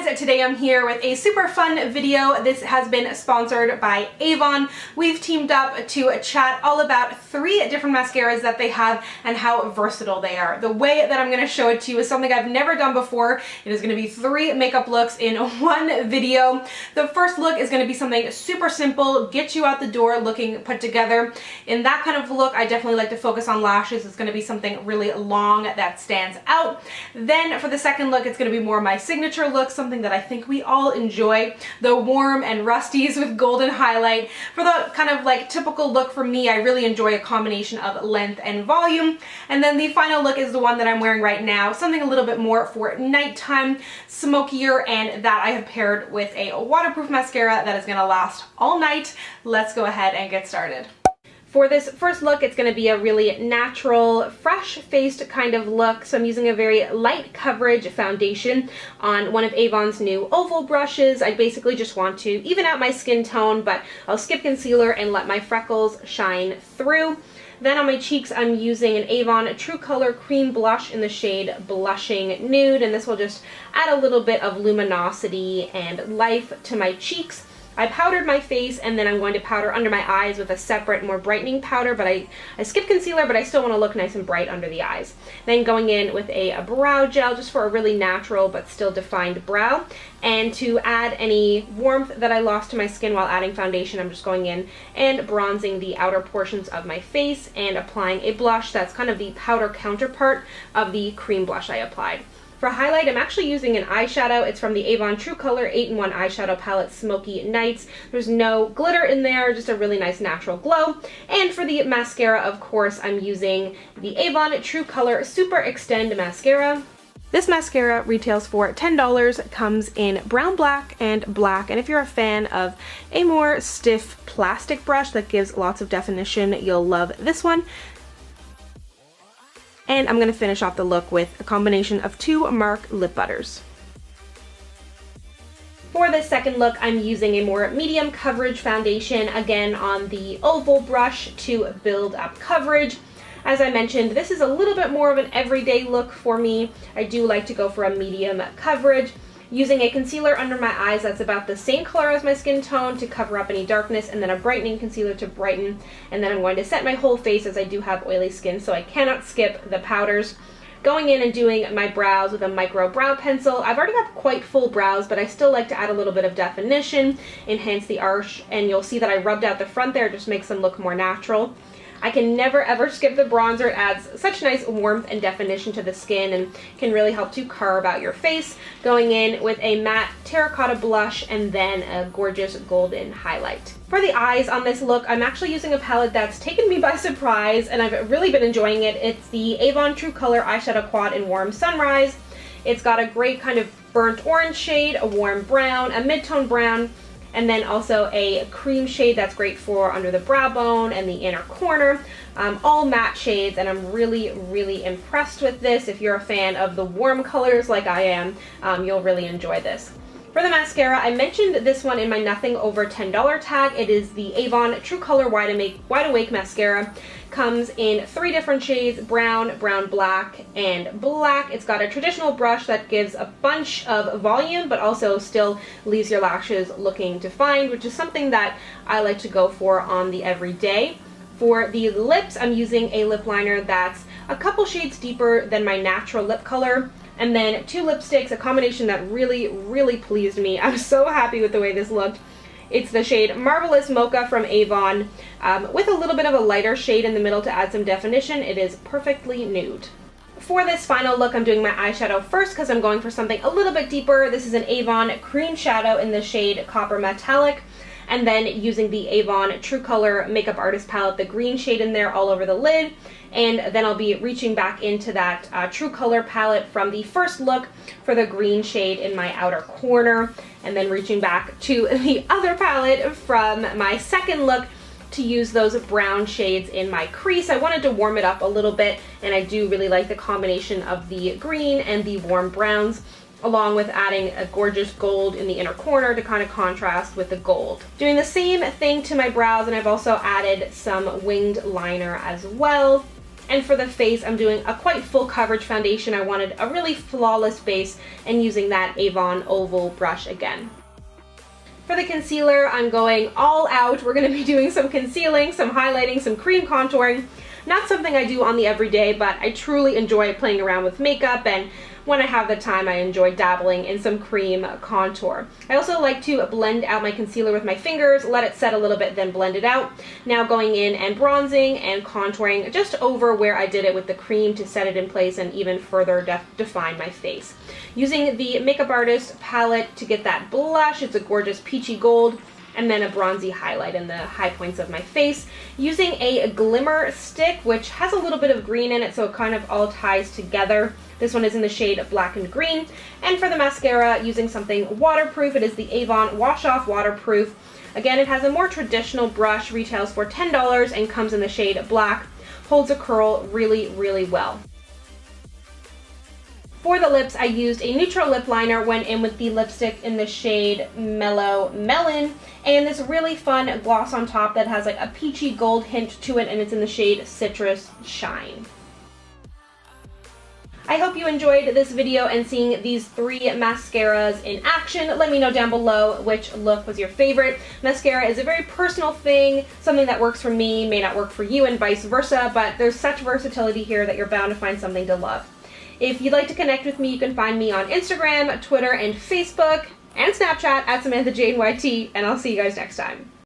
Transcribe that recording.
guys, today I'm here with a super fun video. This has been sponsored by Avon. We've teamed up to chat all about 3 different mascaras that they have and how versatile they are. The way that I'm going to show it to you is something I've never done before. It is going to be 3 makeup looks in one video. The first look is going to be something super simple, get you out the door looking put together. In that kind of look, I definitely like to focus on lashes. It's going to be something really long that stands out. Then for the second look, it's going to be more my signature look, something that I think we all enjoy, the warm and rusties with golden highlight. For the kind of like typical look for me, I really enjoy a combination of length and volume. And then the final look is the one that I'm wearing right now, something a little bit more for nighttime, smokier, and that I have paired with a waterproof mascara that is going to last all night. Let's go ahead and get started. For this first look, it's going to be a really natural, fresh-faced kind of look. So I'm using a very light coverage foundation on one of Avon's new oval brushes. I basically just want to even out my skin tone, but I'll skip concealer and let my freckles shine through. Then on my cheeks, I'm using an Avon True Color Cream Blush in the shade Blushing Nude, and this will just add a little bit of luminosity and life to my cheeks. I powdered my face, and then I'm going to powder under my eyes with a separate, more brightening powder, but I skipped concealer, but I still want to look nice and bright under the eyes. Then going in with a brow gel, just for a really natural but still defined brow. And to add any warmth that I lost to my skin while adding foundation, I'm just going in and bronzing the outer portions of my face and applying a blush that's kind of the powder counterpart of the cream blush I applied. For highlight, I'm actually using an eyeshadow. It's from the Avon True Color 8-in-1 eyeshadow palette, Smoky Nights. There's no glitter in there, just a really nice natural glow. And for the mascara, of course, I'm using the Avon True Color Super Extend Mascara. This mascara retails for $10, comes in brown, black, and black. And if you're a fan of a more stiff plastic brush that gives lots of definition, you'll love this one. And I'm going to finish off the look with a combination of 2 MARC lip butters. For this second look, I'm using a more medium coverage foundation, again on the oval brush to build up coverage. As I mentioned, this is a little bit more of an everyday look for me. I do like to go for a medium coverage. Using a concealer under my eyes that's about the same color as my skin tone to cover up any darkness, and then a brightening concealer to brighten. And then I'm going to set my whole face, as I do have oily skin, so I cannot skip the powders. Going in and doing my brows with a micro brow pencil. I've already got quite full brows, but I still like to add a little bit of definition, enhance the arch, and you'll see that I rubbed out the front there, just makes them look more natural. I can never ever skip the bronzer. It adds such nice warmth and definition to the skin and can really help to carve out your face. Going in with a matte terracotta blush and then a gorgeous golden highlight. For the eyes on this look, I'm actually using a palette that's taken me by surprise and I've really been enjoying it. It's the Avon True Color Eyeshadow Quad in Warm Sunrise. It's got a great kind of burnt orange shade, a warm brown, a mid-tone brown, and then also a cream shade that's great for under the brow bone and the inner corner. All matte shades, and I'm really, really impressed with this. If you're a fan of the warm colors like I am, you'll really enjoy this. For the mascara, I mentioned this one in my nothing over $10 tag. It is the Avon True Color Wide Awake Mascara. Comes in 3 different shades, brown, brown black, and black. It's got a traditional brush that gives a bunch of volume, but also still leaves your lashes looking defined, which is something that I like to go for on the everyday. For the lips, I'm using a lip liner that's a couple shades deeper than my natural lip color. And then 2 lipsticks, a combination that really, really pleased me. I'm so happy with the way this looked. It's the shade Marvelous Mocha from Avon with a little bit of a lighter shade in the middle to add some definition. It is perfectly nude. For this final look, I'm doing my eyeshadow first because I'm going for something a little bit deeper. This is an Avon Cream Shadow in the shade Copper Metallic. And then using the Avon True Color Makeup Artist Palette, the green shade in there all over the lid. And then I'll be reaching back into that True Color palette from the first look for the green shade in my outer corner. And then reaching back to the other palette from my second look to use those brown shades in my crease. I wanted to warm it up a little bit, and I do really like the combination of the green and the warm browns, along with adding a gorgeous gold in the inner corner to kind of contrast with the gold. Doing the same thing to my brows, and I've also added some winged liner as well. And for the face, I'm doing a quite full coverage foundation. I wanted a really flawless base and using that Avon oval brush again. For the concealer, I'm going all out. We're going to be doing some concealing, some highlighting, some cream contouring. Not something I do on the everyday, but I truly enjoy playing around with makeup, and when I have the time, I enjoy dabbling in some cream contour. I also like to blend out my concealer with my fingers, let it set a little bit, then blend it out. Now going in and bronzing and contouring just over where I did it with the cream to set it in place and even further define my face. Using the Makeup Artist palette to get that blush. It's a gorgeous peachy gold. And then a bronzy highlight in the high points of my face. Using a glimmer stick, which has a little bit of green in it, so it kind of all ties together. This one is in the shade Black and Green. And for the mascara, using something waterproof. It is the Avon Wash Off Waterproof. Again, it has a more traditional brush, retails for $10 and comes in the shade Black. Holds a curl really, really well. For the lips, I used a neutral lip liner, went in with the lipstick in the shade Mellow Melon, and this really fun gloss on top that has like a peachy gold hint to it, and it's in the shade Citrus Shine. I hope you enjoyed this video and seeing these 3 mascaras in action. Let me know down below which look was your favorite. Mascara is a very personal thing. Something that works for me may not work for you and vice versa, but there's such versatility here that you're bound to find something to love. If you'd like to connect with me, you can find me on Instagram, Twitter, and Facebook, and Snapchat at Samantha Jane YT, and I'll see you guys next time.